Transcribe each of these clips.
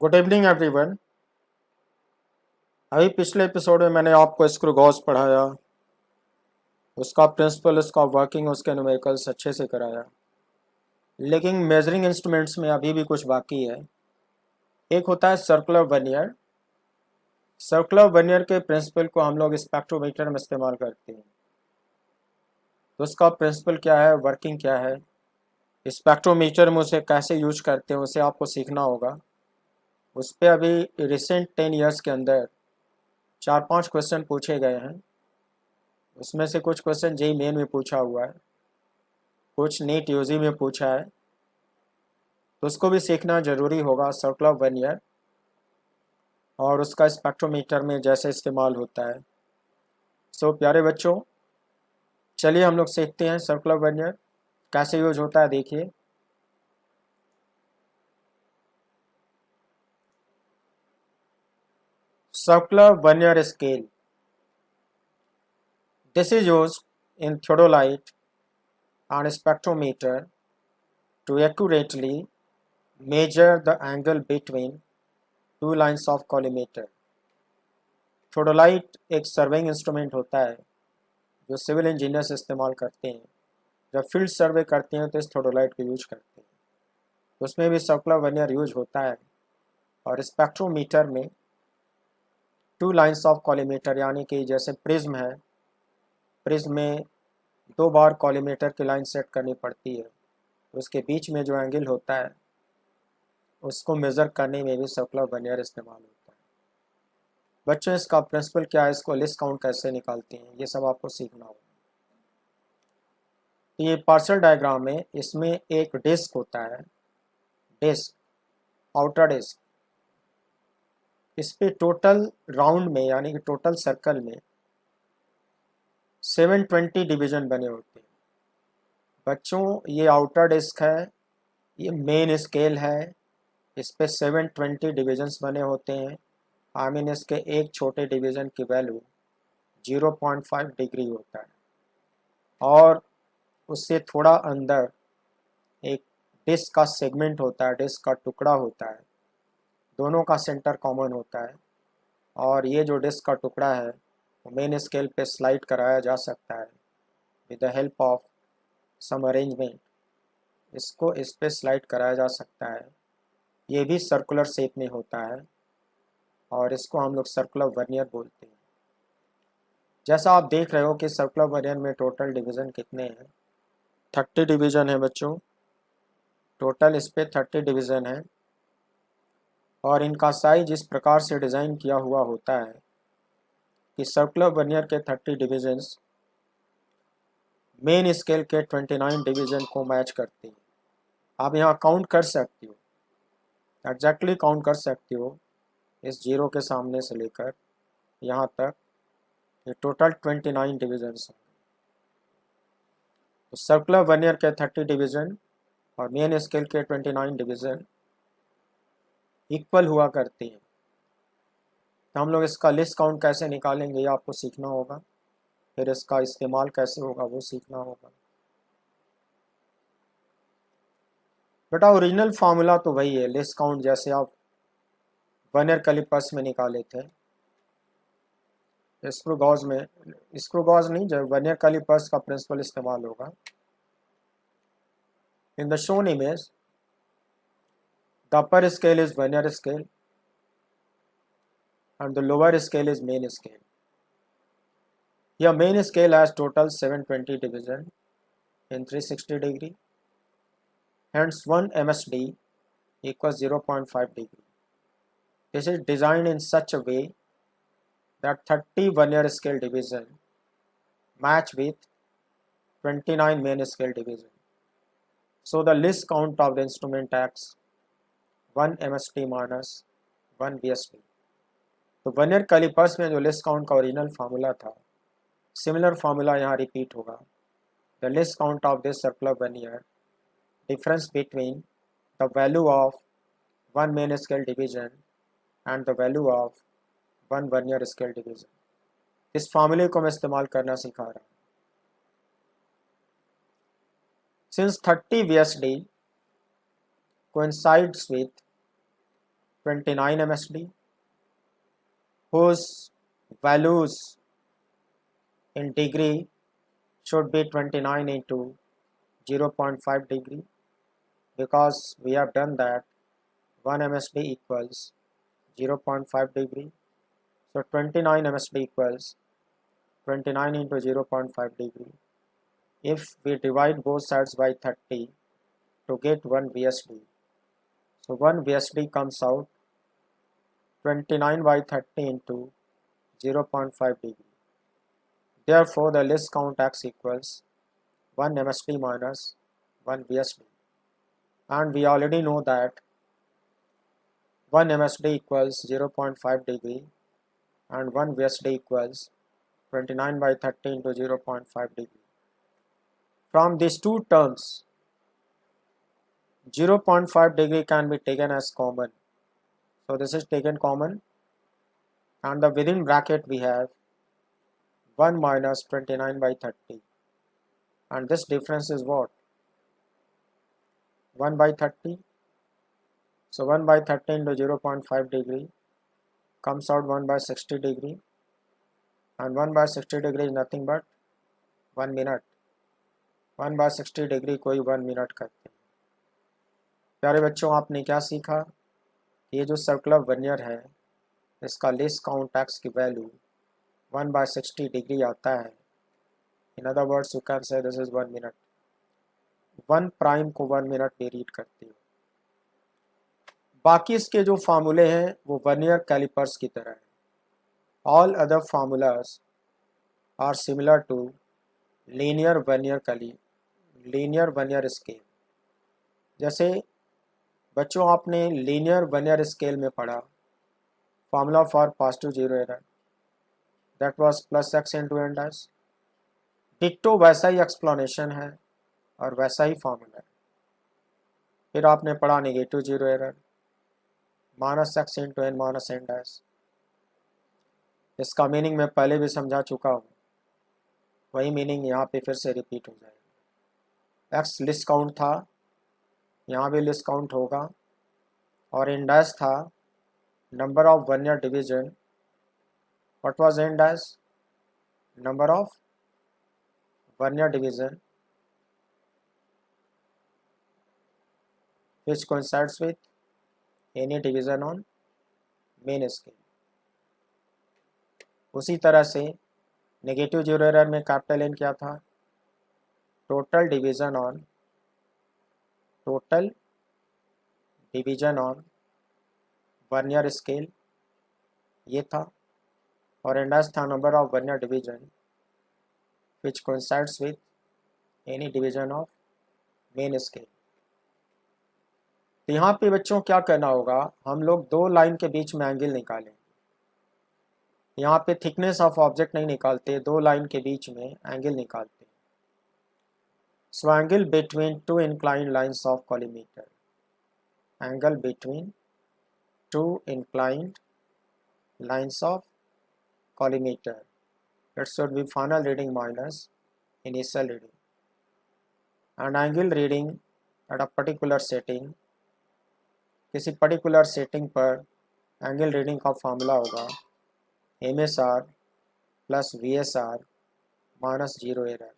Good evening everyone. अभी पिछले episode में मैंने आपको स्क्रू गॉस पढ़ाया, उसका प्रिंसिपल, उसका वर्किंग, उसके न्यूमेरिकल्स अच्छे से कराया। लेकिन मेजरिंग इंस्ट्रूमेंट्स में अभी भी कुछ बाकी है। एक होता है सर्कुलर वर्नियर। सर्कुलर वर्नियर के प्रिंसिपल को हम लोग स्पेक्ट्रोमीटर में इस्तेमाल करते हैं। तो उसका प्रिंसिपल क्या है, वर्किंग क्या है, स्पेक्ट्रोमीटर में उसे कैसे यूज करते हैं, उसे आपको सीखना होगा। उस पर अभी रिसेंट 10 ईयर्स के अंदर 4-5 क्वेश्चन पूछे गए हैं। उसमें से कुछ क्वेश्चन जेई मेन में पूछा हुआ है, कुछ नीट यूजी में पूछा है, तो उसको भी सीखना ज़रूरी होगा। सर्कुलर वर्नियर और उसका स्पेक्ट्रोमीटर में जैसे इस्तेमाल होता है। सो प्यारे बच्चों, चलिए हम लोग सीखते हैं सर्कुलर वर्नियर कैसे यूज होता है। देखिए, circular vernier scale, this is used in theodolite and spectrometer to accurately measure the angle between two lines of collimator। theodolite एक सर्वेइंग इंस्ट्रूमेंट होता है जो सिविल इंजीनियर्स इस्तेमाल करते हैं। जब फील्ड सर्वे करते हैं तो इस थोडोलाइट को यूज करते हैं, तो उसमें भी सर्कुलर वर्नियर यूज होता है। और स्पेक्ट्रोमीटर में टू लाइंस ऑफ कॉलीमेटर, यानी कि जैसे प्रिज्म है, प्रिज्म में 2 बार कॉलीमेटर की लाइन सेट करनी पड़ती है, तो उसके बीच में जो एंगल होता है उसको मेज़र करने में भी सर्कुलर वर्नियर इस्तेमाल होता है। बच्चों, इसका प्रिंसिपल क्या है, इसको लिस्ट काउंट कैसे निकालते हैं, ये सब आपको सीखना होगा। तो ये पार्शियल डायग्राम में इसमें एक डिस्क होता है, डिस्क, आउटर डिस्क। इस पे टोटल राउंड में, यानी कि टोटल सर्कल में 720 डिवीजन बने होते हैं। बच्चों, ये आउटर डिस्क है, ये मेन स्केल है, इस पे 720 डिविजन्स बने होते हैं। आई मीन इसके एक छोटे डिवीजन की वैल्यू 0.5 डिग्री होता है। और उससे थोड़ा अंदर एक डिस्क का सेगमेंट होता है, डिस्क का टुकड़ा होता है, दोनों का सेंटर कॉमन होता है। और ये जो डिस्क का टुकड़ा है वो मेन स्केल पे स्लाइड कराया जा सकता है with the help of some arrangement. इसको इस पे स्लाइड कराया जा सकता है। ये भी सर्कुलर शेप में होता है और इसको हम लोग सर्कुलर वर्नियर बोलते हैं। जैसा आप देख रहे हो कि सर्कुलर वर्नियर में टोटल डिवीज़न कितने हैं, 30 डिवीज़न है बच्चों। टोटल इस पे 30 डिवीज़न है और इनका साइज इस प्रकार से डिज़ाइन किया हुआ होता है कि सर्कुलर वर्नियर के 30 डिवीजन्स मेन स्केल के 29 डिवीज़न को मैच करते हैं। आप यहाँ काउंट कर सकते हो, एग्जैक्टली काउंट कर सकते हो, इस जीरो के सामने से लेकर यहाँ तक ये टोटल 29 डिवीजन्स हैं। तो सर्कुलर वर्नियर के 30 डिवीज़न और मेन स्केल के 29 डिवीज़न इक्वल हुआ करते हैं। तो हम लोग इसका लिस्ट काउंट कैसे निकालेंगे ये आपको सीखना होगा, फिर इसका इस्तेमाल कैसे होगा वो सीखना होगा। बेटा, ओरिजिनल फार्मूला तो वही है, लिस्ट काउंट जैसे आप वर्नियर कैलिपर्स में निकाले थे। स्क्रू गॉज में, स्क्रू गॉज नहीं, जब वर्नियर कैलिपर्स का प्रिंसिपल इस्तेमाल होगा। In the shown image the upper scale is vernier scale and the lower scale is main scale. Here main scale has total 720 division in 360 degree, hence 1 MSD equals 0.5 degree. This is designed in such a way that 30 vernier scale division match with 29 main scale division. So the least count of the instrument acts 1 MSD minus 1 VSD. तो vernier callipers में जो less count का original formula था, similar formula यहाँ repeat होगा। The less count of this circular vernier, difference between the value of one main scale division and the value of one vernier scale division। इस फार्मूले को मैं इस्तेमाल करना सिखा रहा हूँ। Since 30 VSD coincides with 29 MSD, whose values in degree should be 29 into 0.5 degree, because we have done that 1 MSD equals 0.5 degree. So 29 MSD equals 29 into 0.5 degree. If we divide both sides by 30 to get 1 VSD, so 1 VSD comes out 29 by 30 into 0.5 degree. Therefore, the list count X equals 1 MSD minus 1 VSD. And we already know that 1 MSD equals 0.5 degree and 1 VSD equals 29 by 30 into 0.5 degree. From these two terms, 0.5 degree can be taken as common. So this is taken common, and the within bracket we have 1 minus 29 by 30, and this difference is what? 1 by 30. So 1 by 30 into 0.5 degree comes out 1 by 60 degree, and 1 by 60 degree is nothing but 1 minute. 1 by 60 degree कोई 1 minute करते हैं। प्यारे बच्चों, आपने क्या सीखा? ये जो सर्कुलर वर्नियर है इसका लीस्ट काउंट एक्स की वैल्यू 1 by 60 डिग्री आता है। In other words you can say this is 1 minute. 1 prime को 1 मिनट पे रीड करती है। बाकी इसके जो फार्मूले हैं वो वर्नियर कैलिपर्स की तरह है। All other formulas are similar to linear vernier scale. जैसे बच्चों आपने लीनियर वर्नियर स्केल में पढ़ा formula for positive zero error, that was plus x into n dash. Ditto वैसा ही एक्सप्लेनेशन है और वैसा ही फार्मूला है। फिर आपने पढ़ा negative zero error, minus x into n minus n dash. इसका मीनिंग मैं पहले भी समझा चुका हूँ, वही मीनिंग यहाँ पे फिर से रिपीट हो जाएगा। एक्स लिस्ट काउंट था, यहाँ भी लिस्ट काउंट होगा, और एन डैश था number of vernier division. What was an dash? Number of vernier division which coincides with any division on main scale. उसी तरह से नेगेटिव जीरो एरर में कैपिटल एन क्या था? Total division on vernier scale, ये था। और एंडस था number of vernier division which coincides with any division of main scale. तो यहाँ पे बच्चों क्या करना होगा, हम लोग दो लाइन के बीच में एंगल निकालें। यहाँ पे थिकनेस ऑफ ऑब्जेक्ट नहीं निकालते, दो लाइन के बीच में एंगल निकालते हैं। So angle between two inclined lines of collimator, angle between two inclined lines of collimator, it should be final reading minus initial reading, and angle reading at a particular setting. किसी particular setting पर angle reading का formula होगा MSR plus VSR minus zero error.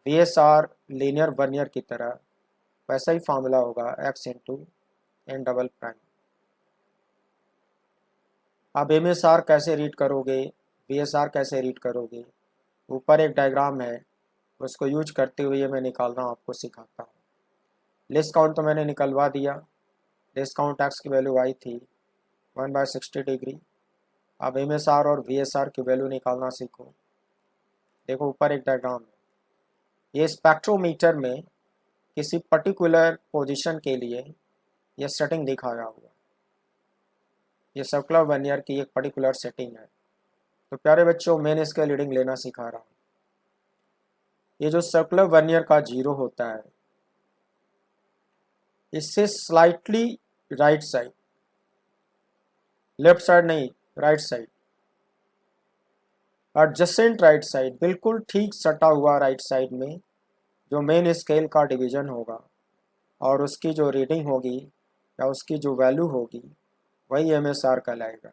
VSR linear vernier की तरह वैसा ही formula होगा x into n double prime. अब MSR कैसे रीड करोगे, VSR कैसे रीड करोगे, ऊपर एक डायग्राम है, उसको यूज करते हुए मैं निकालना आपको सिखाता हूँ। लिस्ट काउंट तो मैंने निकलवा दिया। लिस्ट काउंट एक्स की वैल्यू आई थी 1 by 60 डिग्री। अब MSR और VSR की वैल्यू निकालना सीखो। देखो ऊपर एक डायग्राम है, ये स्पेक्ट्रोमीटर में किसी पर्टिकुलर पोजीशन के लिए ये सेटिंग दिखाया हुआ है। ये सर्कुलर वर्नियर की एक पर्टिकुलर सेटिंग है। तो प्यारे बच्चों, मैंने इसका रीडिंग लेना सिखा रहा हूँ। ये जो सर्कुलर वर्नियर का जीरो होता है, इससे slightly right side, left side नहीं, right side, adjacent right side, बिल्कुल ठीक सटा हुआ राइट साइड में जो मेन स्केल का डिवीजन होगा और उसकी जो रीडिंग होगी या उसकी जो वैल्यू होगी वही MSR कहलाएगा।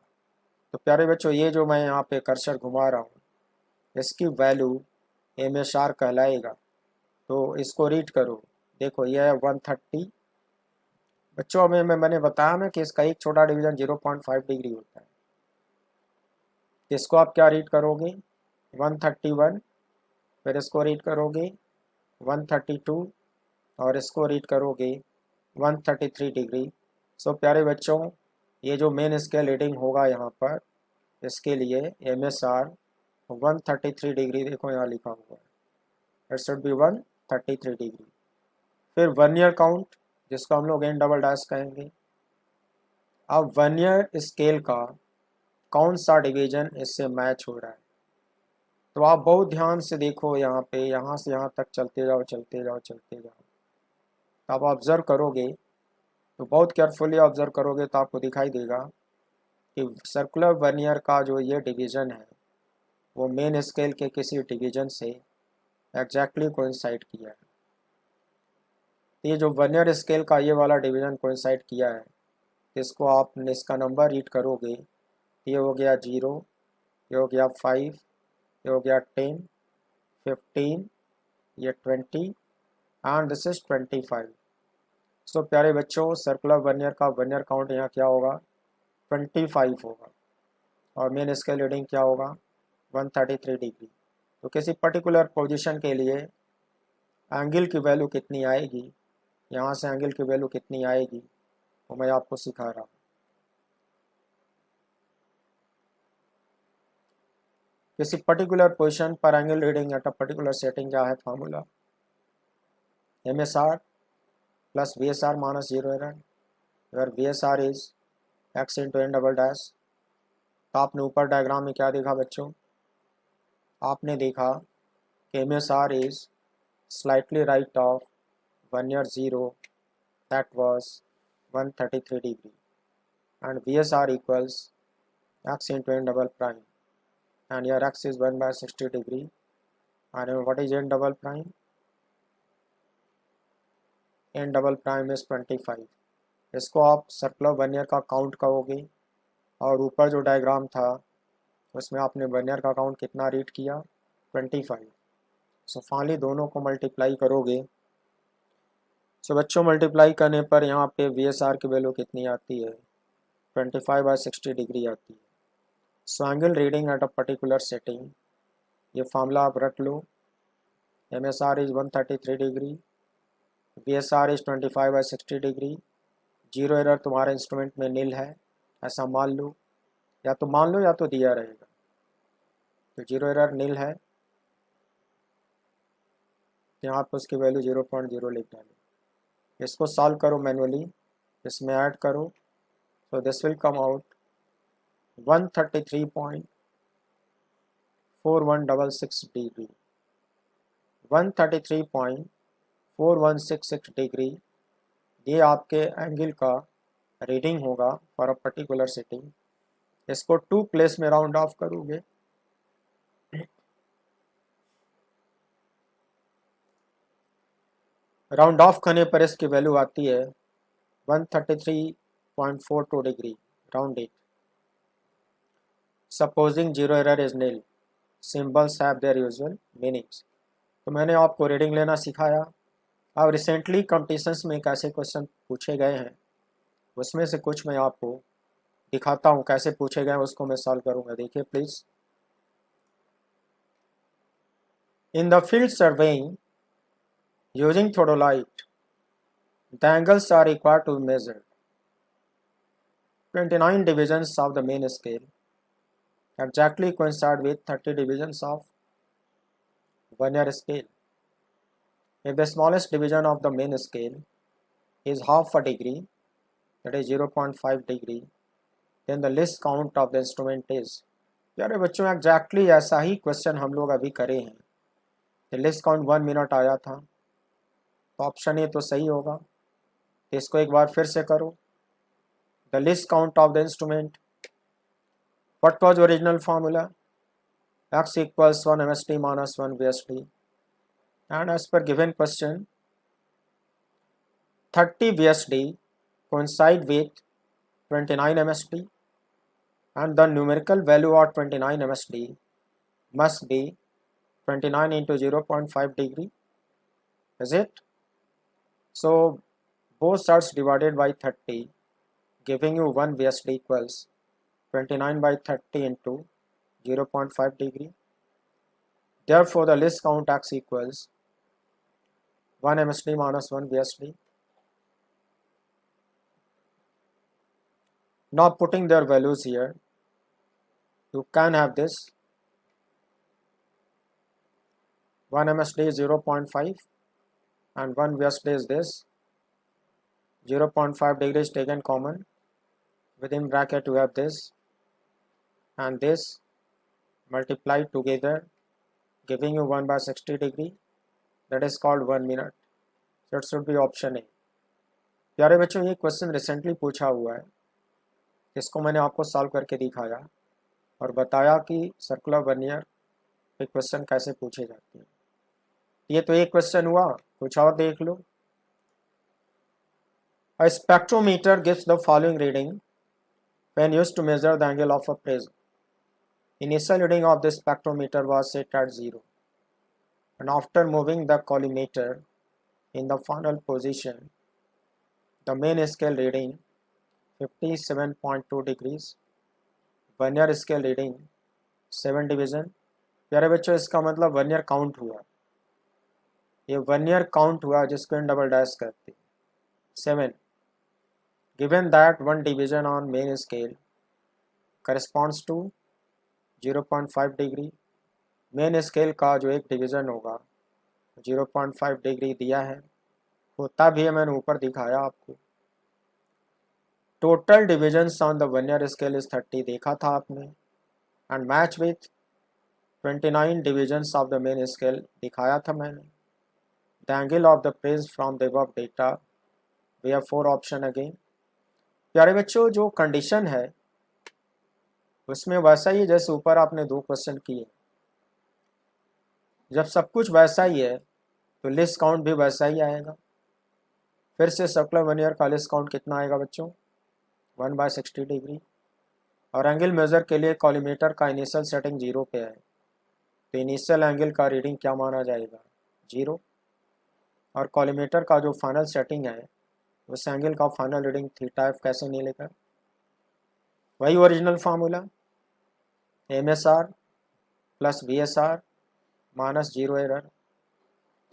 तो प्यारे बच्चों, ये जो मैं यहाँ पे कर्सर घुमा रहा हूँ, इसकी वैल्यू MSR कहलाएगा। तो इसको रीड करो, देखो ये है 130। बच्चों मैंने बताया ना कि इसका एक छोटा डिवीजन 0.5 डिग्री होता है। इसको आप क्या रीड करोगे, 131, फिर इसको रीड करोगे 132, और इसको रीड करोगे 133 डिग्री। सो प्यारे बच्चों, ये जो मेन स्केल रीडिंग होगा यहाँ पर, इसके लिए MSR 133 डिग्री, देखो यहाँ लिखा हुआ है, इट शुड बी 133 डिग्री। फिर वर्नियर काउंट, जिसको हम लोग N डबल डैश कहेंगे। अब वर्नियर स्केल का कौन सा डिवीजन इससे मैच हो रहा है, तो आप बहुत ध्यान से देखो यहाँ पे, यहाँ से यहाँ तक चलते जाओ चलते जाओ चलते जाओ। आप ऑब्जर्व करोगे, तो बहुत केयरफुली ऑब्जर्व करोगे तो आपको दिखाई देगा कि सर्कुलर वर्नियर का जो ये डिवीज़न है वो मेन स्केल के किसी डिवीज़न से एग्जैक्टली कोइंसाइड किया है। ये जो वर्नियर स्केल का ये वाला डिवीज़न कोइंसाइड किया है, इसको आप इसका नंबर रीड करोगे, ये हो गया 0, ये हो गया 5, ये हो गया 10, 15, ये 20, एंड दिस इज 25। सो प्यारे बच्चों, सर्कुलर वर्नियर का वर्नियर काउंट यहाँ क्या होगा, 25 होगा, और मेन स्केल रीडिंग क्या होगा, 133 डिग्री। तो किसी पर्टिकुलर पोजीशन के लिए एंगल की वैल्यू कितनी आएगी, यहाँ से एंगल की वैल्यू कितनी आएगी, वो मैं आपको सिखा रहा हूँ। किसी पर्टिकुलर पोजीशन पर angle reading at a particular setting क्या है formula, MSR plus VSR minus 0 error, अगर VSR is x into N double dash. तो आपने ऊपर डायग्राम में क्या देखा बच्चों, आपने देखा कि MSR is slightly right of vernier 0, that was 133 degree, and VSR equals x into N double prime, and here x is 1 by 60 degree, and what is N double prime, N double prime is 25। इसको आप circular vernier का count करोगे, और ऊपर जो diagram था उसमें आपने वर्नियर का काउंट कितना रीड किया, 25। सो फाइनली दोनों को मल्टीप्लाई करोगे। सो बच्चों, मल्टीप्लाई करने पर यहाँ पे VSR की वैल्यू कितनी आती है, 25 by 60 डिग्री आती है। So angle reading at a particular setting, ये फार्मूला आप रख लो, MSR is 133 degree, VSR is 25 by 60 degree. Zero error तुम्हारे इंस्ट्रूमेंट में नील है, ऐसा मान लो, या तो मान लो या तो दिया रहेगा। तो जीरो एरर नील है, यहाँ पर उसकी वैल्यू 0.0 लिख डालो। इसको सॉल्व करो मैनुअली, इसमें ऐड करो, तो this will come out 133.4166 degree, 133.4166 degree, ये आपके एंगल का रीडिंग होगा फॉर अ पर्टिकुलर सेटिंग। इसको 2 प्लेस में राउंड ऑफ करोगे, राउंड ऑफ करने पर इसकी वैल्यू आती है 133.42 degree, round it. Supposing zero error is nil, symbols have their usual meanings. तो मैंने आपको रीडिंग लेना सिखाया। अब रिसेंटली कंपटीशंस में कैसे क्वेश्चन पूछे गए हैं, उसमें से कुछ मैं आपको दिखाता हूँ, कैसे पूछे गए हैं उसको मैं सॉल्व करूँगा। देखिए please, in the field surveying using theodolite, the angles are required to measure 29 divisions of the main scale exactly coincide with 30 divisions of vernier scale. If the smallest division of the main scale is half a degree, that is 0.5 degree, then the least count of the instrument is। यारे बच्चों, exactly ऐसा ही question हम लोग अभी करे हैं। लेस्ट count 1 minute आया था, तो ऑप्शन ए तो सही होगा। तो इसको एक बार फिर से करो, the least count of the instrument, what was original formula, x equals 1 MSD minus 1 VSD, and as per given question 30 VSD coincide with 29 MSD, and the numerical value of 29 MSD must be 29 into 0.5 degree, is it? So both sides divided by 30, giving you 1 VSD equals 29 by 30 into 0.5 degree. Therefore, the least count x equals 1 MSD minus 1 VSD. Now putting their values here, you can have this 1 MSD is 0.5 and 1 VSD is this 0.5 degrees taken common. Within bracket you have this and this multiplied together, giving you 1 by 60 degree, that is called 1 minute. So it should be option A. प्यारे बच्चों, ये question recently पूछा हुआ है, इसको मैंने आपको solve करके दिखाया और बताया कि सर्कुलर वर्नियर पे क्वेश्चन कैसे पूछे जाते हैं। ये तो एक क्वेश्चन हुआ, कुछ और देख लो। A spectrometer gives the following reading when used to measure the angle of a prism. Initial reading of this spectrometer was set at 0, and after moving the collimator in the final position, the main scale reading 57.2 degrees, vernier scale reading 7 division. प्यारे बच्चों, इसका मतलब vernier count हुआ, ये vernier count हुआ जिसको इन double dash कहते हैं। 7 given that 1 division on main scale corresponds to 0.5 degree. Main scale का जो एक डिवीजन होगा 0.5 डिग्री दिया है, होता भी है, मैंने ऊपर दिखाया आपको। Total divisions on the vernier scale is 30 देखा था आपने, and match with 29 divisions of the main scale दिखाया था मैंने। The angle of the prism from the above data, we have 4 option again. प्यारे बच्चों, जो कंडीशन है उसमें वैसा ही जैसे ऊपर आपने 2 क्वेश्चन किए। जब सब कुछ वैसा ही है तो लिस्ट काउंट भी वैसा ही आएगा। फिर से सर्कुलर वर्नियर का लिस्ट काउंट कितना आएगा बच्चों? 1 बाय 60 डिग्री। और एंगल मेजर के लिए कॉलीमेटर का इनिशियल सेटिंग 0 पे है, तो इनिशियल एंगल का रीडिंग क्या माना जाएगा? 0। और कॉलीमेटर का जो फाइनल सेटिंग है उस एंगल का फाइनल रीडिंग थीटा एफ कैसे मिलेगा? वही original formula, MSR plus VSR minus 0 error.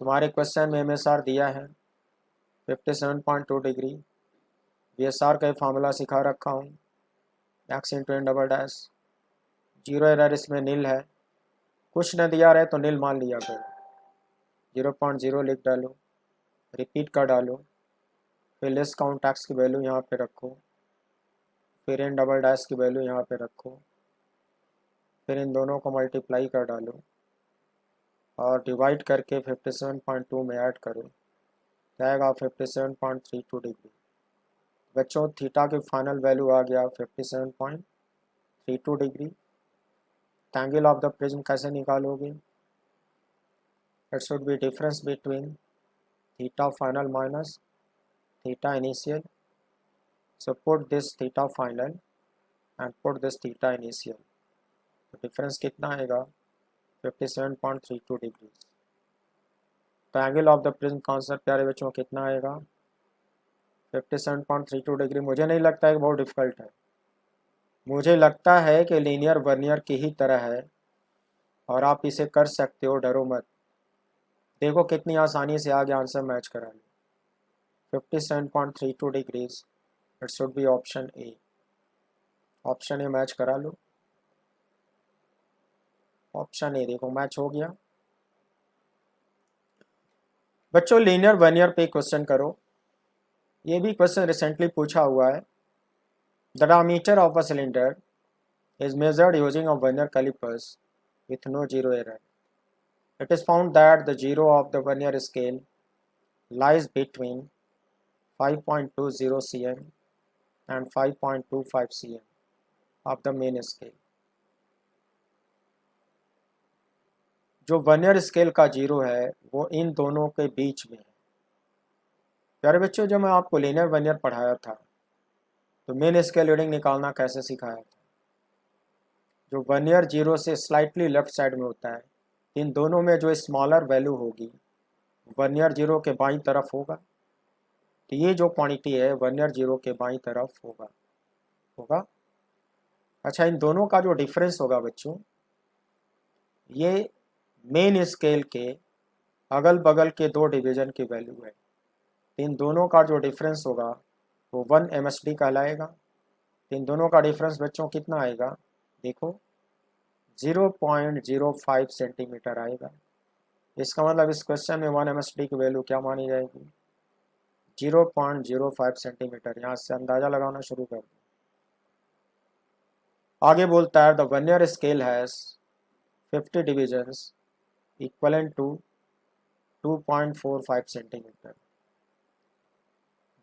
तुम्हारे क्वेश्चन में MSR दिया है 57.2 डिग्री, VSR का फार्मूला सिखा रखा हूँ, x into n double dash. 0 error इसमें नील है, कुछ न दिया रहे तो नील मान लिया करो, 0.0 लिख डालो, रिपीट कर डालो, फिर लेस काउंट x की वैल्यू यहाँ पे रखो, फिर एन डबल डैश की वैल्यू यहाँ पे रखो, फिर इन दोनों को मल्टीप्लाई कर डालो और डिवाइड करके 57.2 में ऐड करो, जाएगा 57.32 डिग्री। बच्चों, थीटा की फाइनल वैल्यू आ गया 57.32 degree. Angle of the prism कैसे निकालोगे? It should B difference between theta final minus theta initial. So put this theta final and put this theta initial, तो डिफरेंस कितना आएगा? 57.32 डिग्री। तो angle of the prism का answer प्यारे बच्चों कितना आएगा? 57.32 डिग्री। मुझे नहीं लगता है कि बहुत डिफिकल्ट है, मुझे लगता है कि लीनियर वर्नियर की ही तरह है और आप इसे कर सकते हो, डरो मत। देखो कितनी आसानी से आगे आंसर मैच करा लो। 57.32 degrees, it should B option A. Option A match करा लो, ऑप्शन ए देखो मैच हो गया। बच्चों, लीनियर वर्नियर पे क्वेश्चन करो, ये भी क्वेश्चन रिसेंटली पूछा हुआ है। The diameter of a cylinder is measured using a vernier calipers with no zero error. It is found that the zero of the vernier scale lies between 5.20 cm and 5.25 cm of the main scale. जो vernier scale का zero है वो इन दोनों के बीच में है। प्यारे बच्चों, जब मैं आपको लीनियर वर्नियर पढ़ाया था तो मेन स्केल रीडिंग निकालना कैसे सिखाया था? जो वर्नियर जीरो से स्लाइटली लेफ्ट साइड में होता है, इन दोनों में जो स्मॉलर वैल्यू होगी वर्नियर जीरो के बाईं तरफ होगा। तो ये जो क्वांटिटी है वर्नियर जीरो के बाईं तरफ होगा। अच्छा, इन दोनों का जो डिफरेंस होगा बच्चों, ये मेन स्केल के अगल बगल के दो डिवीजन की वैल्यू है। इन दोनों का जो डिफरेंस होगा वो 1 MSD कहलाएगा। इन दोनों का डिफरेंस बच्चों कितना आएगा? देखो 0.05 सेंटीमीटर आएगा। इसका मतलब इस क्वेश्चन में 1 MSD की वैल्यू क्या मानी जाएगी? 0.05 सेंटीमीटर। यहाँ से अंदाजा लगाना शुरू कर दो। आगे बोलता है the vernier scale has 50 divisions equivalent to 2.45 centimetre.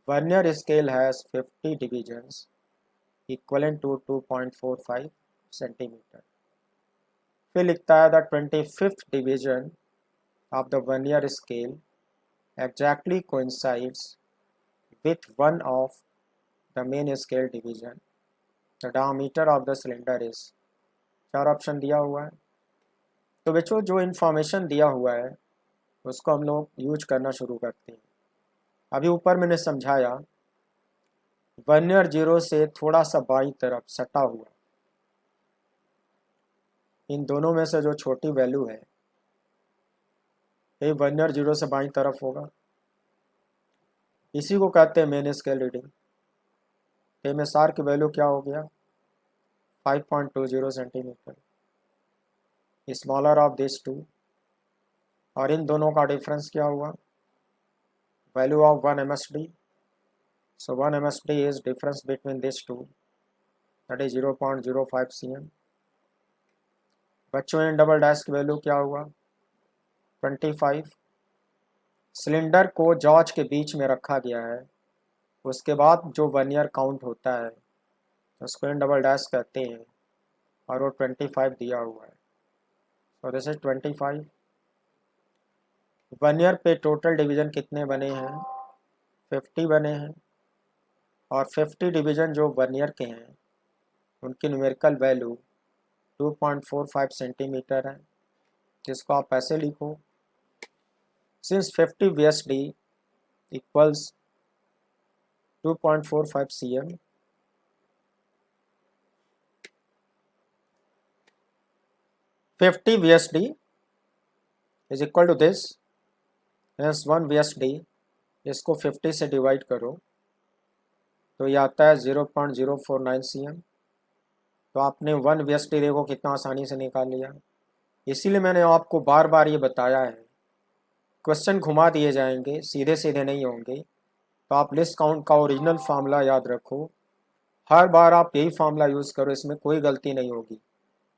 Vernier scale has 50 divisions equivalent to 2.45 centimetre. फिर लिखता है the 25th division of the vernier scale exactly coincides with one of the main scale division. The diameter of the cylinder is, चार option दिया हुआ है। तो बच्चों जो इन्फॉर्मेशन दिया हुआ है उसको हम लोग यूज करना शुरू करते हैं। अभी ऊपर मैंने समझाया वर्नियर जीरो से थोड़ा सा बाईं तरफ सटा हुआ इन दोनों में से जो छोटी वैल्यू है ये वर्नियर जीरो से बाईं तरफ होगा। इसी को कहते हैं मेन स्केल रीडिंग। MSR की वैल्यू क्या हो गया? 5.20 centimetre, smaller of this two. और इन दोनों का डिफरेंस क्या हुआ? Value of 1 MSD। So 1 MSD is difference between this two, that is 0.05 cm। बच्चों इन डबल डैश की वैल्यू क्या हुआ? 25। सिलेंडर को जॉज के बीच में रखा गया है, उसके बाद जो वर्नियर काउंट होता है उसको इन डबल डैश कहते हैं और वो 25 दिया हुआ है। So this is 25। वर्नियर पे टोटल डिवीजन कितने बने हैं? 50 बने हैं। और 50 डिवीजन जो वर्नियर के हैं उनकी न्यूमेरिकल वैल्यू 2.45 सेंटीमीटर है, जिसको आप ऐसे लिखो since 50 VSD equals 2.45 cm, fifty VSD is equal to this, hence 1 VSD इसको 50 से डिवाइड करो तो ये आता है 0.049 cm। तो आपने 1 VSD देखो कितना आसानी से निकाल लिया। इसीलिए मैंने आपको बार बार ये बताया है क्वेश्चन घुमा दिए जाएंगे, सीधे सीधे नहीं होंगे। तो आप लिस्ट काउंट का ओरिजिनल फार्मूला याद रखो, हर बार आप यही फार्मूला यूज़ करो, इसमें कोई गलती नहीं होगी।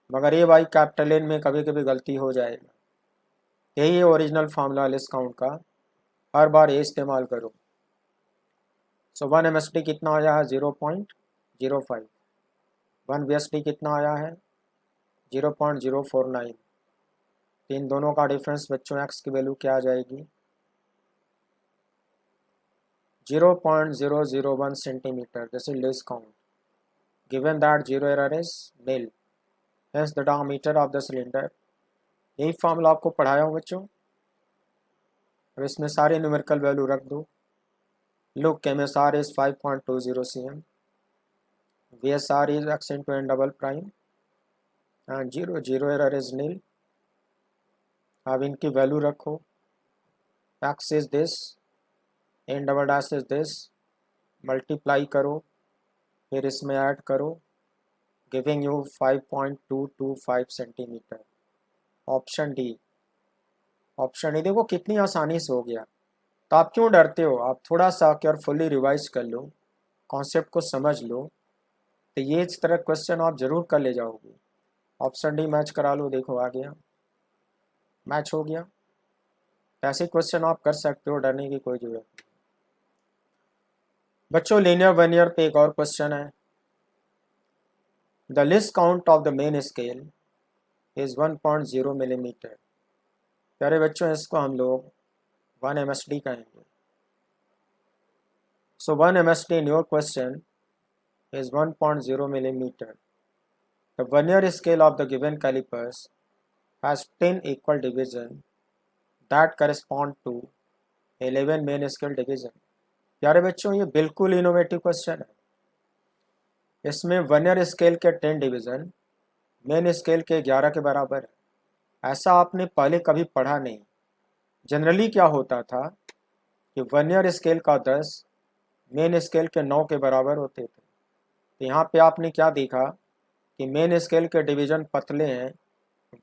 मगर ये भाई कैपिटल एन में कभी कभी गलती हो जाएगा। यही है ओरिजिनल फार्मूला लिस्ट काउंट का, हर बार ये इस्तेमाल करो। सो 1 MSD कितना आया है? 0.05। 1 VSD कितना आया है? 0.049। इन दोनों का डिफरेंस बच्चों एक्स की वैल्यू क्या आ जाएगी? 0.001 centimetre. This is list count given that zero error is nil, hence the diameter of the cylinder. यही फार्मूला आपको पढ़ाया हो बच्चों। अब इसमें सारे न्यूमेरिकल वैल्यू रख दो। Look, MSR is 5.20 cm, VSR is x into n double prime and 0 error is nil। अब इनकी वैल्यू रखो, x is this, n double dash is this, multiply करो, फिर इसमें ऐड करो, giving you 5.225 centimetre. Option D. Option D देखो कितनी आसानी से हो गया। तो आप क्यों डरते हो? आप थोड़ा सा केयरफुली रिवाइज कर लो, कॉन्सेप्ट को समझ लो, तो ये इस तरह क्वेश्चन आप जरूर कर ले जाओगे। ऑप्शन डी मैच करा लो, देखो आ गया, मैच हो गया। ऐसे क्वेश्चन आप कर सकते हो, डरने की कोई जरूरत नहीं। बच्चों लीनियर वर्नियर पे एक और क्वेश्चन है। The list count of the main scale is 1.0 millimetre. प्यारे बच्चों इसको हम लोग 1 MSD कहेंगे। सो 1 MSD in your question is 1.0 millimeter. The vernier scale of the given calipers has 10 equal division that correspond to 11 main scale division. प्यारे बच्चों, ये बिल्कुल इनोवेटिव क्वेश्चन है। इसमें वर्नियर स्केल के 10 डिवीजन मेन स्केल के 11 के बराबर है। ऐसा आपने पहले कभी पढ़ा नहीं। जनरली क्या होता था कि वर्नियर स्केल का 10 मेन स्केल के 9 के बराबर होते थे। तो यहाँ पे आपने क्या देखा कि मेन स्केल के डिवीजन पतले हैं,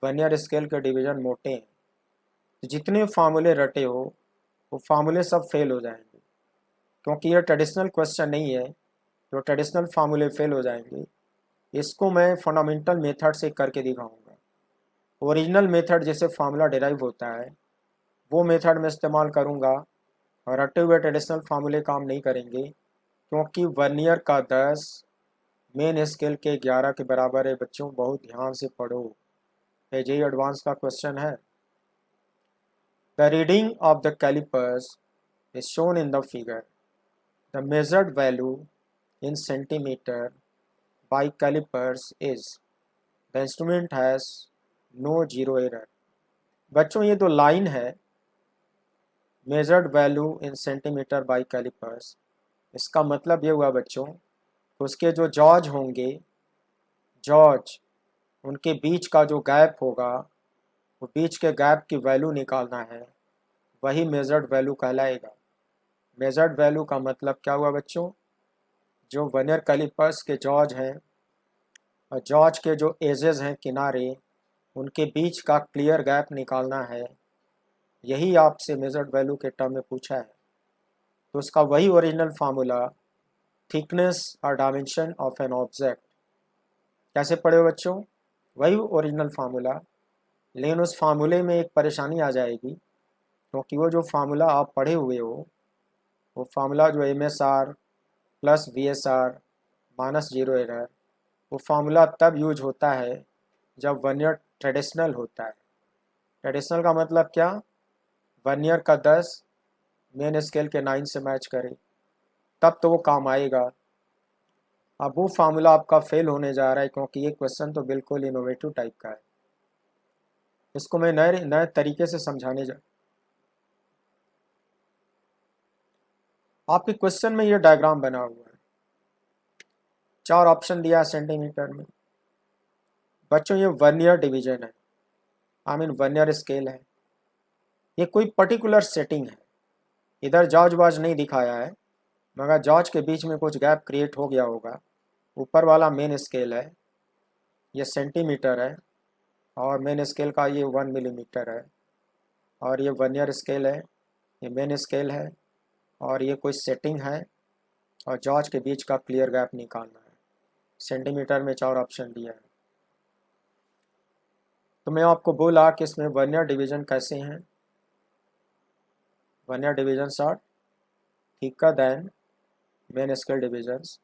वर्नियर स्केल के डिवीजन मोटे हैं। तो जितने फार्मूले रटे हो वो फार्मूले सब फेल हो जाएंगे, क्योंकि ये ट्रेडिशनल क्वेश्चन नहीं है जो ट्रेडिशनल फार्मूले फेल हो जाएंगे। इसको मैं फंडामेंटल मेथड से करके दिखाऊंगा। ओरिजिनल मेथड जैसे फार्मूला डिराइव होता है वो मेथड में इस्तेमाल करूंगा, और रटे हुए ट्रेडिशनल फार्मूले काम नहीं करेंगे, क्योंकि वर्नियर का 10 मेन स्केल के 11 के बराबर है। बच्चों बहुत ध्यान से पढ़ो, जेईई एडवांस का क्वेश्चन है। The reading of the calipers is shown in the figure. The measured value in centimeter by calipers is the instrument has no zero error. बच्चों ये तो लाइन है measured value in centimeter by calipers, इसका मतलब ये हुआ बच्चों उसके जो जॉज होंगे, जॉज उनके बीच का जो गैप होगा वो बीच के गैप की वैल्यू निकालना है, वही मेजर्ड वैल्यू कहलाएगा। मेजर्ड वैल्यू का मतलब क्या हुआ बच्चों, जो वर्नियर कैलिपर्स के जॉज हैं और जॉज के जो एजेस हैं किनारे, उनके बीच का क्लियर गैप निकालना है। यही आपसे मेजर्ड वैल्यू के टर्म में पूछा है। तो उसका वही ओरिजिनल फार्मूला थिकनेस और डायमेंशन ऑफ एन ऑब्जेक्ट, कैसे पढ़े हो बच्चों, वही ओरिजिनल फार्मूला। लेकिन उस फार्मूले में एक परेशानी आ जाएगी, क्योंकि वो जो फार्मूला आप पढ़े हुए हो वो फार्मूला जो MSR plus VSR minus zero error, वो फार्मूला तब यूज होता है जब वर्नियर ट्रेडिशनल होता है। ट्रेडिशनल का मतलब क्या, वर्नियर का 10 मेन स्केल के 9 से मैच करे, तब तो वो काम आएगा। अब वो फार्मूला आपका फेल होने जा रहा है, क्योंकि ये क्वेश्चन तो बिल्कुल इनोवेटिव टाइप का है। इसको मैं नए नए तरीके से समझाने जा, आपके क्वेश्चन में ये डायग्राम बना हुआ है, 4 ऑप्शन दिया है सेंटीमीटर में। बच्चों ये वर्नियर डिवीजन है, आई मीन वर्नियर स्केल है। ये कोई पर्टिकुलर सेटिंग है, इधर जॉज वाज नहीं दिखाया है, मगर जॉज के बीच में कुछ गैप क्रिएट हो गया होगा। ऊपर वाला मेन स्केल है, ये सेंटीमीटर है, और मेन स्केल का ये 1 मिलीमीटर है, और ये वर्नियर स्केल है, ये मेन स्केल है, और ये कोई सेटिंग है, और जॉज के बीच का क्लियर गैप निकालना है। सेंटीमीटर में 4 ऑप्शन दिया है। तो मैं आपको बोला कि इसमें वर्नियर डिवीजन कैसे हैं। Vernier divisions are thicker than main scale divisions,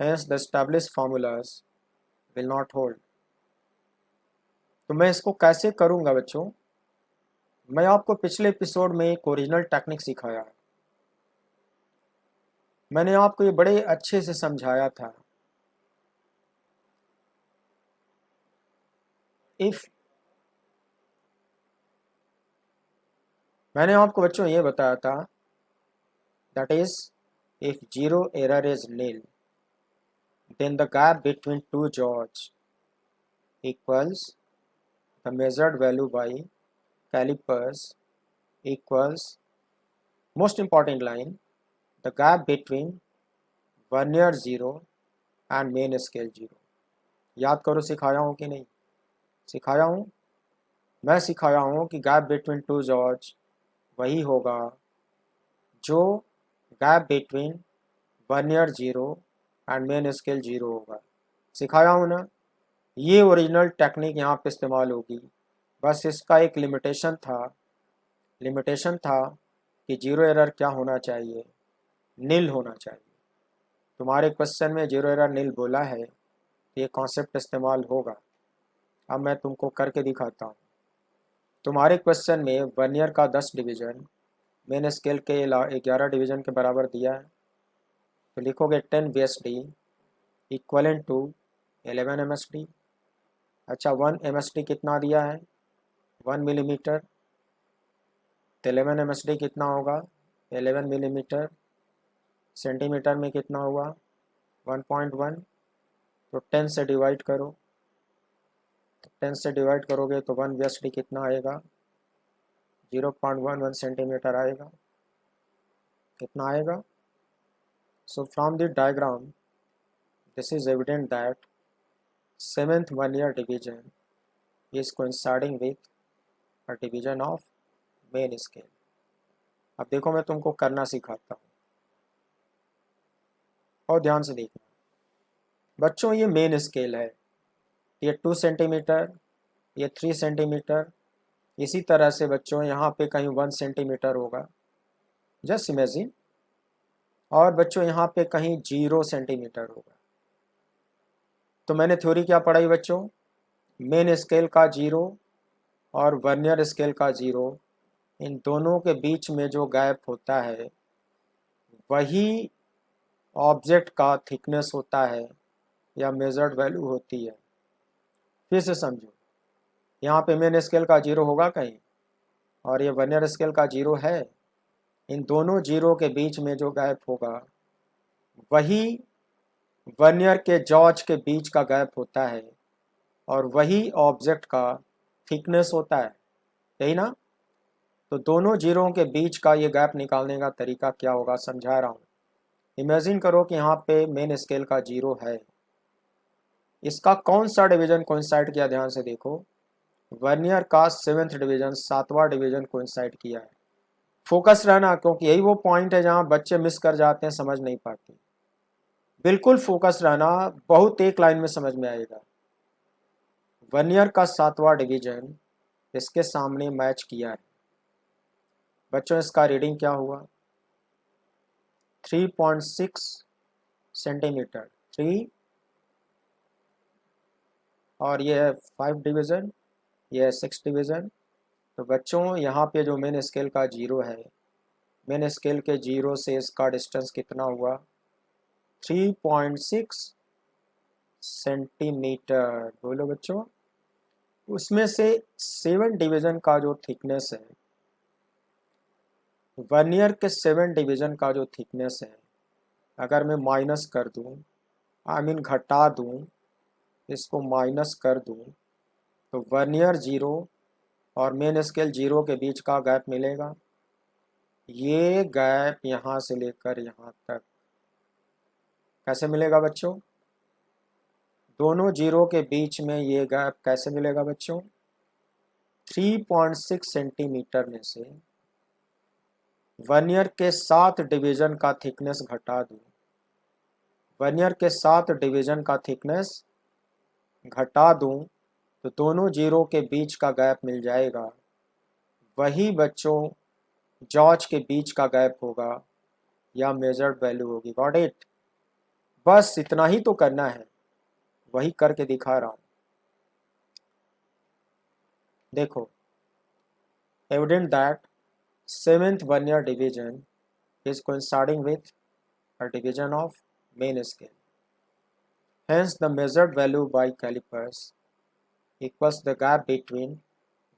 hence the established formulas will not hold. तो मैं इसको कैसे करूँगा बच्चों, मैं आपको पिछले एपिसोड में एक ओरिजिनल टेक्निक सिखाया, मैंने आपको ये बड़े अच्छे से समझाया था। इफ मैंने आपको बच्चों ये बताया था, that is if zero error is nil, then the gap between two jaws equals the measured value by calipers equals, most important line, the gap between vernier 0 and main scale 0। याद करो सिखाया हूँ कि नहीं, सिखाया हूँ, मैं सिखाया हूँ कि गैप बिटवीन टू जॉज वही होगा जो gap between vernier 0 and main scale 0 होगा। सिखाया हूँ ना, ये ओरिजिनल टेक्निक यहाँ पे इस्तेमाल होगी। बस इसका एक लिमिटेशन था कि जीरो एरर क्या होना चाहिए, नील होना चाहिए। तुम्हारे क्वेश्चन में जीरो एरर नील बोला है, ये कॉन्सेप्ट इस्तेमाल होगा। अब मैं तुमको करके दिखाता हूँ। तुम्हारे क्वेश्चन में वर्नियर का 10 डिवीजन मेन स्केल के 11 डिवीजन के बराबर दिया है, तो लिखोगे 10 VSD इक्वलेंट टू 11 MSD। अच्छा 1 MSD कितना दिया है, 1 मिलीमीटर, तो 11 MSD कितना होगा, 11 मिलीमीटर, सेंटीमीटर में कितना हुआ 1.1, तो 10 से डिवाइड करो, 10 से डिवाइड करोगे तो 1 VSD कितना आएगा, 0.11 सेंटीमीटर आएगा, कितना आएगा। So from the diagram this is evident that 7th 1 year division is coinciding with a division of main scale। अब देखो मैं तुमको करना सिखाता हूँ और ध्यान से देखना बच्चों, ये मेन स्केल है, ये 2 सेंटीमीटर, ये 3 सेंटीमीटर, इसी तरह से बच्चों यहाँ पे कहीं 1 सेंटीमीटर होगा, जस्ट इमेजिन, और बच्चों यहाँ पे कहीं 0 सेंटीमीटर होगा। तो मैंने थ्योरी क्या पढ़ाई बच्चों, मेन स्केल का 0 और वर्नियर स्केल का 0, इन दोनों के बीच में जो गैप होता है वही ऑब्जेक्ट का थिकनेस होता है या मेजर्ड वैल्यू होती है। फिर से समझो, यहाँ पे मेन स्केल का 0 होगा कहीं और ये वर्नियर स्केल का 0 है, इन दोनों 0 के बीच में जो गैप होगा वही वर्नियर के जॉज के बीच का गैप होता है और वही ऑब्जेक्ट का थिकनेस होता है, यही ना। तो दोनों जीरों के बीच का ये गैप निकालने का तरीका क्या होगा, समझा रहा हूँ। इमेजिन करो कि यहाँ पे मेन स्केल का 0 है, इसका कौन सा डिवीजन कोइंसाइड किया, ध्यान से देखो, वर्नियर का 7th डिवीजन, 7वां डिवीजन कोइंसाइड किया है। फोकस रहना, क्योंकि यही वो पॉइंट है जहाँ बच्चे मिस कर जाते हैं, समझ नहीं पाते। बिल्कुल फोकस रहना, बहुत एक लाइन में समझ में आएगा। वर्नियर का 7वां डिवीजन इसके सामने मैच किया है बच्चों, इसका रीडिंग क्या हुआ 3.6 सेंटीमीटर, 3, और ये है 5 डिवीज़न, ये है 6 डिवीज़न। तो बच्चों यहाँ पे जो मेन स्केल का 0 है, मेन स्केल के 0 से इसका डिस्टेंस कितना हुआ 3.6 सेंटीमीटर, बोलो बच्चों। उसमें से 7 डिवीज़न का जो थिकनेस है, वर्नियर के 7 डिवीज़न का जो थिकनेस है, अगर मैं माइनस कर दूँ, आई मीन घटा दूँ, इसको माइनस कर दूँ, तो वर्नियर 0 और मेन स्केल 0 के बीच का गैप मिलेगा। ये गैप यहाँ से लेकर यहाँ तक कैसे मिलेगा बच्चों, दोनों 0 के बीच में ये गैप कैसे मिलेगा बच्चों, 3.6 सेंटीमीटर में से वर्नियर के 7 डिवीज़न का थिकनेस घटा दूँ, वर्नियर के 7 डिवीज़न का थिकनेस घटा दूँ, तो दोनों 0 के बीच का गैप मिल जाएगा, वही बच्चों जॉज के बीच का गैप होगा या मेजर्ड वैल्यू होगी। गॉट इट, बस इतना ही तो करना है, वही करके दिखा रहा हूँ। देखो, evident that 7th vernier division is coinciding with a division of main scale. Hence, the measured value by calipers equals the gap between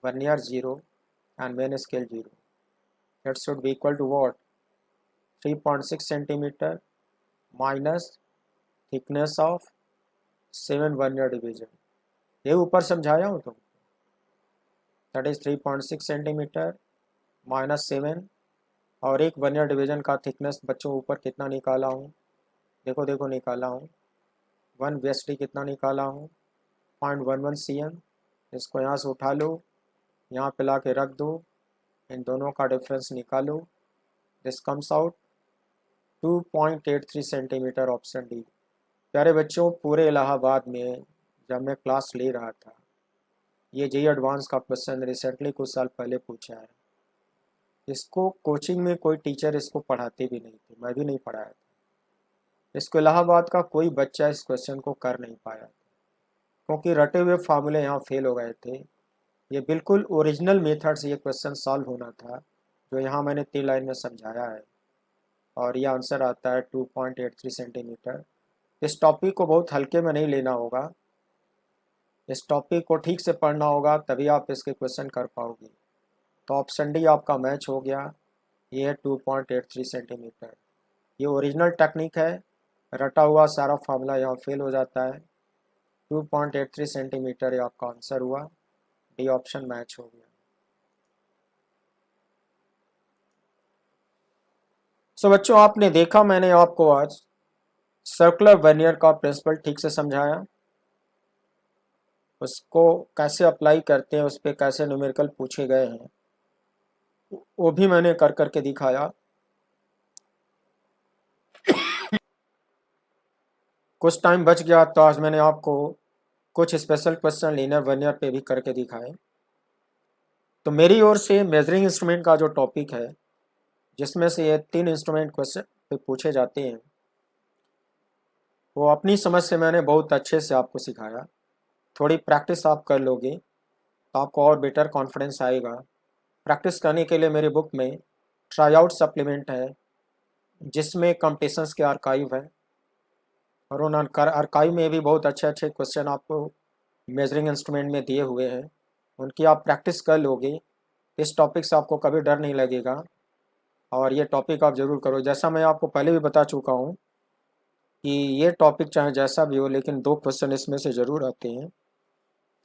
vernier 0 and main scale 0. That should be equal to what? 3.6 centimeter minus thickness of 7 vernier division. ये ऊपर समझाया हूँ तुम, that is 3.6 centimetre minus 7, और एक vernier division का thickness बच्चों ऊपर कितना निकाला हूँ, देखो देखो निकाला हूँ 1 VSD कितना निकाला हूँ 0.11 cm। इसको यहाँ से उठा लो, यहाँ पे ला के रख दो, इन दोनों का डिफरेंस निकालो, this comes out 2.83 centimetre, option D. प्यारे बच्चों, पूरे इलाहाबाद में जब मैं क्लास ले रहा था, ये जेईई एडवांस का क्वेश्चन रिसेंटली कुछ साल पहले पूछा है। इसको कोचिंग में कोई टीचर इसको पढ़ाते भी नहीं थे, मैं भी नहीं पढ़ाया था। इसको इलाहाबाद का कोई बच्चा इस क्वेश्चन को कर नहीं पाया, क्योंकि रटे हुए फार्मूले यहाँ फेल हो गए थे। ये बिल्कुल ओरिजिनल मेथड से ये क्वेश्चन सॉल्व होना था, जो यहाँ मैंने 3 लाइन में समझाया है, और ये आंसर आता है 2.83 सेंटीमीटर इस टॉपिक को बहुत हल्के में नहीं लेना होगा, इस टॉपिक को ठीक से पढ़ना होगा, तभी आप इसके क्वेश्चन कर पाओगे। तो ऑप्शन डी आपका मैच हो गया। ये है 2.83 सेंटीमीटर। ये ओरिजिनल टेक्निक है, रटा हुआ सारा फार्मूला यहाँ फेल हो जाता है। 2.83 सेंटीमीटर ये आपका आंसर हुआ। डी ऑप्शन मैच हो गया। सो बच्चों, आपने देखा मैंने आपको आज सर्कुलर वर्नियर का प्रिंसिपल ठीक से समझाया, उसको कैसे अप्लाई करते हैं, उस पर कैसे न्यूमेरिकल पूछे गए हैं वो भी मैंने कर करके दिखाया। कुछ टाइम बच गया तो आज मैंने आपको कुछ स्पेशल क्वेश्चन लीनियर वर्नियर पे भी करके दिखाए। तो मेरी ओर से मेजरिंग इंस्ट्रूमेंट का जो टॉपिक है, जिसमें से ये 3 इंस्ट्रूमेंट क्वेश्चन पे पूछे जाते हैं, वो अपनी समझ से मैंने बहुत अच्छे से आपको सिखाया। थोड़ी प्रैक्टिस आप कर लोगे तो आपको और बेटर कॉन्फिडेंस आएगा। प्रैक्टिस करने के लिए मेरी बुक में ट्राई आउट सप्लीमेंट है, जिसमें कॉम्पिटिशन्स के आर्काइव है, और उन आर्काइव में भी बहुत अच्छे अच्छे क्वेश्चन आपको मेजरिंग इंस्ट्रूमेंट में दिए हुए हैं। उनकी आप प्रैक्टिस कर लोगे, इस टॉपिक से आपको कभी डर नहीं लगेगा, और ये टॉपिक आप ज़रूर करो। जैसा मैं आपको पहले भी बता चुका हूँ कि ये टॉपिक चाहे जैसा भी हो, लेकिन 2 क्वेश्चन इसमें से ज़रूर आते हैं।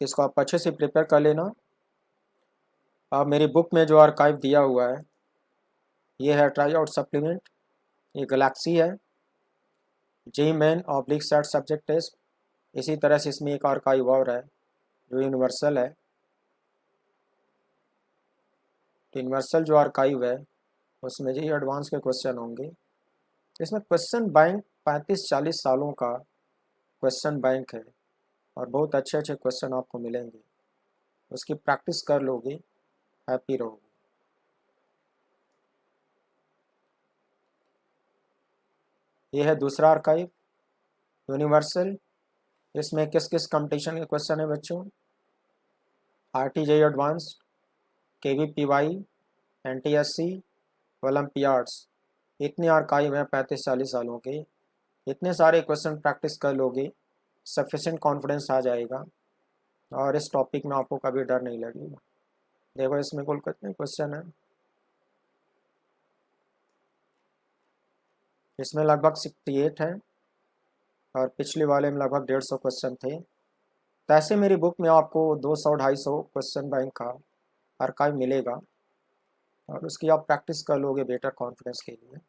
इसको आप अच्छे से प्रिपेयर कर लेना। अब मेरी बुक में जो आर्काइव दिया हुआ है, ये है ट्राई आउट सप्लीमेंट, ये गैलेक्सी है, JEE main oblique set subject test. इसी तरह से इसमें एक आर्काइव और है जो यूनिवर्सल है। तो यूनिवर्सल जो आर्काइव है उसमें जी एडवांस के क्वेश्चन होंगे। इसमें क्वेश्चन बैंक 35-40 सालों का क्वेश्चन बैंक है, और बहुत अच्छे अच्छे क्वेश्चन आपको मिलेंगे। उसकी प्रैक्टिस कर लोगे, हैप्पी रहोगे। ये है दूसरा आर्काइव, यूनिवर्सल। इसमें किस किस कंपटीशन के क्वेश्चन है बच्चों? RTJE advanced, KVPY, NTSC, Olympiads. इतने आर्काइव हैं 35-40 सालों के। इतने सारे क्वेश्चन प्रैक्टिस कर लोगे, सफिशेंट कॉन्फिडेंस आ जाएगा, और इस टॉपिक में आपको कभी डर नहीं लगेगा। देखो इसमें कुल कितने क्वेश्चन हैं, इसमें लगभग 68 हैं, और पिछले वाले में लगभग 150 क्वेश्चन थे। तो ऐसे मेरी बुक में आपको 200-250 क्वेश्चन बैंक का आर्काइव मिलेगा, और उसकी आप प्रैक्टिस कर लोगे बेटर कॉन्फिडेंस के लिए।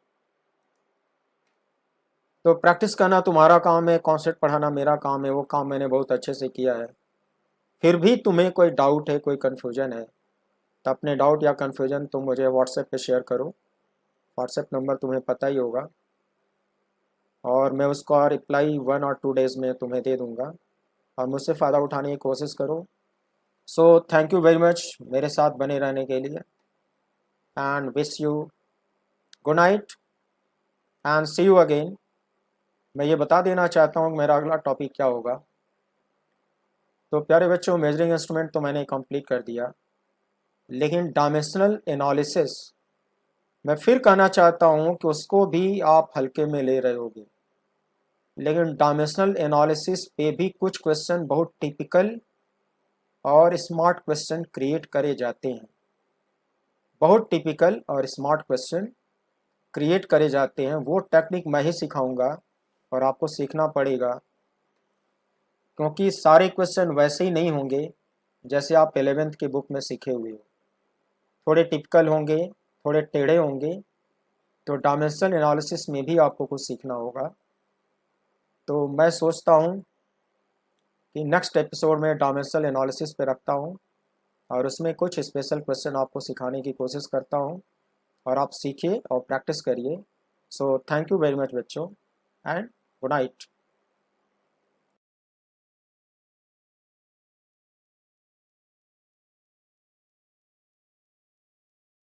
तो प्रैक्टिस करना तुम्हारा काम है, कॉन्सेप्ट पढ़ाना मेरा काम है। वो काम मैंने बहुत अच्छे से किया है। फिर भी तुम्हें कोई डाउट है, कोई कन्फ्यूजन है, तो अपने डाउट या कन्फ्यूजन तुम मुझे व्हाट्सएप पे शेयर करो। व्हाट्सएप नंबर तुम्हें पता ही होगा, और मैं उसका रिप्लाई 1 और 2 डेज़ में तुम्हें दे दूँगा, और मुझसे फ़ायदा उठाने की कोशिश करो। So thank you very much मेरे साथ बने रहने के लिए, and wish you good night and see you again. मैं ये बता देना चाहता हूँ मेरा अगला टॉपिक क्या होगा। तो प्यारे बच्चों, मेजरिंग इंस्ट्रूमेंट तो मैंने कंप्लीट कर दिया, लेकिन डायमेंशनल एनालिसिस मैं फिर कहना चाहता हूँ कि उसको भी आप हल्के में ले रहे होगे। लेकिन डायमेंशनल एनालिसिस पे भी कुछ क्वेश्चन बहुत टिपिकल और स्मार्ट क्वेश्चन क्रिएट करे जाते हैं। बहुत टिपिकल और स्मार्ट क्वेश्चन क्रिएट करे जाते हैं। वो टेक्निक मैं ही सिखाऊंगा, और आपको सीखना पड़ेगा, क्योंकि सारे क्वेश्चन वैसे ही नहीं होंगे जैसे आप 11th की बुक में सीखे हुए हो। थोड़े टिपिकल होंगे, थोड़े टेढ़े होंगे। तो डायमेंशनल एनालिसिस में भी आपको कुछ सीखना होगा। तो मैं सोचता हूँ कि नेक्स्ट एपिसोड में डायमेंशनल एनालिसिस पे रखता हूँ, और उसमें कुछ स्पेशल क्वेश्चन आपको सिखाने की कोशिश करता हूँ, और आप सीखिए और प्रैक्टिस करिए। सो थैंक यू वेरी मच बच्चों, एंड गुड नाइट।